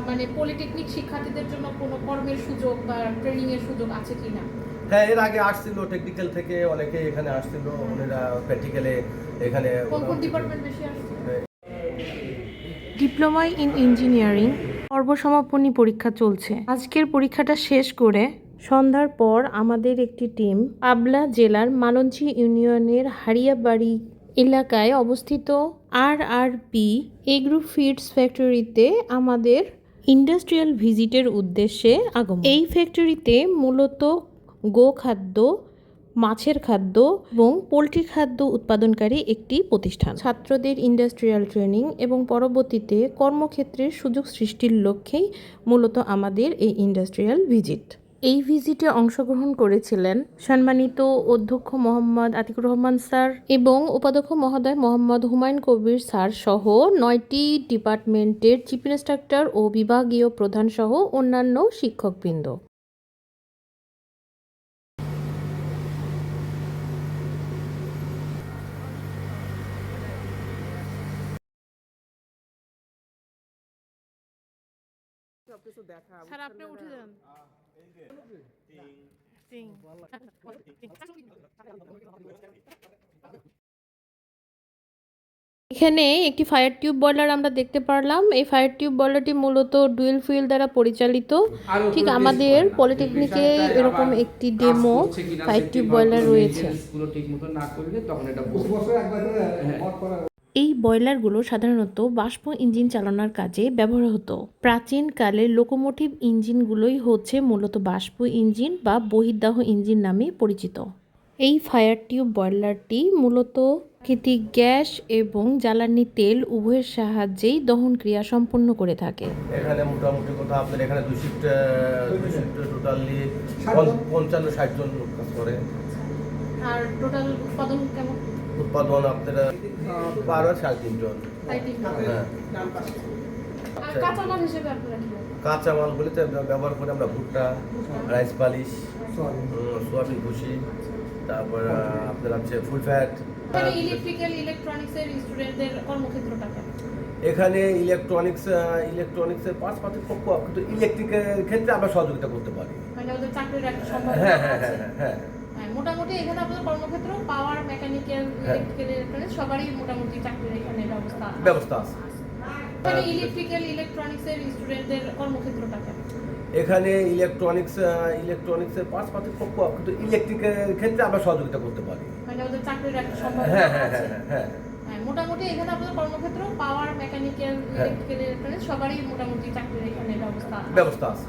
মানে পলিটেকনিক শিক্ষার্থীদের জন্য কোনো কর্মের সুযোগ বা ট্রেনিং এর সুযোগ আছে কিনা? হ্যাঁ, এর আগে আসছিল টেকনিক্যাল থেকে অনেকে এখানে আসছিল, ওনারা প্র্যাকটিক্যালে এখানে কোন কোন ডিপার্টমেন্ট বেশি আসছে? ডিপ্লোমা ইন ইঞ্জিনিয়ারিং সর্বসমাপনী পরীক্ষা চলছে। আজকের পরীক্ষাটা শেষ করে সন্ধ্যার পর আমাদের একটি টিম পাবনা জেলার মালঞ্চি ইউনিয়নের হারিয়াবাড়ি এলাকায় অবস্থিত RRP এগ্রো ফিডস ফ্যাক্টরিতে আমাদের ইন্ডাস্ট্রিয়াল ভিজিটের উদ্দেশ্যে আগমন। এই ফ্যাক্টরিতে মূলত গোখাদ্য, মাছের খাদ্য এবং পোলট্রি খাদ্য উৎপাদনকারী একটি প্রতিষ্ঠান। ছাত্রদের ইন্ডাস্ট্রিয়াল ট্রেনিং এবং পরবর্তীতে কর্মক্ষেত্রের সুযোগ সৃষ্টির লক্ষ্যেই মূলত আমাদের এই ইন্ডাস্ট্রিয়াল ভিজিট। এই ভিজিটে অংশগ্রহণ করেছিলেন সম্মানিত অধ্যক্ষ মোহাম্মদ আতিকুর রহমান স্যার এবং উপাধ্যক্ষ মহোদয় মোহাম্মদ হুমায়ুন কবির স্যার সহ 9টি ডিপার্টমেন্টের চিফ ইন্সট্রাক্টর ও বিভাগীয় প্রধান সহ অন্যান্য শিক্ষকবৃন্দ। স্যার আপনি উঠে যান। এখানে একটি ফায়ার টিউব বয়লার আমরা দেখতে পারলাম। এই ফায়ার টিউব বয়লারটি মূলত ডুয়েল ফুয়েল দ্বারা পরিচালিত। ঠিক আমাদের পলিটেকনিকে এরকম একটি ডেমো ফায়ার টিউব বয়লার রয়েছে। এই বয়লারগুলো সাধারণত বাষ্প ইঞ্জিন চালানোর কাজে ব্যবহার হতো। প্রাচীনকালের লোকোমোটিভ ইঞ্জিনগুলোই হচ্ছে মূলত বাষ্প ইঞ্জিন বা বহির্দাহ ইঞ্জিন নামে পরিচিত। এই ফায়ার টিউব বয়লারটি মূলত প্রাকৃতিক গ্যাস এবং জ্বালানি তেল উভয়ের সাহায্যেই দহন ক্রিয়া সম্পন্ন করে থাকে। এখানে মোটামুটি কথা আপনার এখানে 2 শিফট টোটালি 55-60 জন লোক কাজ করে। আর টোটাল উৎপাদন কেমন? উৎপাদন আপনারা 12-3.5 জন। হ্যাঁ। আর কাঁচামাল হিসেবে আপনারা কি বলেন? কাঁচা মাল বলতে ব্যবহার করে আমরা ভুট্টা, রাইস পালিশ, সোয়াবিন ভুসি, তারপর আপনার হচ্ছে ফুল ফ্যাট। এখানে ইলেকট্রিক্যাল ইলেকট্রনিক্স এর স্টুডেন্টদের কর্মক্ষেত্রটা কেমন? এখানে ইলেকট্রনিক্সের পাশাপাশি কিন্তু ইলেকট্রিকের ক্ষেত্রে আমরা সহযোগিতা করতে পারি। মানে ওদের চাকরির একটা সম্ভাবনা হ্যাঁ আছে। হ্যাঁ হ্যাঁ হ্যাঁ হ্যাঁ, মোটামুটি এখানে আপনাদের কর্মক্ষেত্র পাওয়ার, মেকানিক্যাল, ইলেকট্রিক্যাল ইলেকট্রনিক্স সবারই মোটামুটি চাকরির এখানে ব্যবস্থা আছে। এখানে ইলেকট্রিক্যাল ইলেকট্রনিক্স এর স্টুডেন্টদের কর্মক্ষেত্রটা কেমন? এখানে ইলেকট্রনিক্সের পাশাপাশি কিন্তু ইলেকট্রিকের ক্ষেত্রে আমরা সহযোগিতা করতে পারি। মানে ওদের চাকরির একটা সম্ভাবনা হ্যাঁ হ্যাঁ আছে। হ্যাঁ হ্যাঁ হ্যাঁ, মোটামুটি এখানে আপনাদের কর্মক্ষেত্র পাওয়ার, মেকানিক্যাল, ইলেকট্রিক্যাল ইলেকট্রনিক্স সবারই মোটামুটি চাকরির এখানে ব্যবস্থা আছে।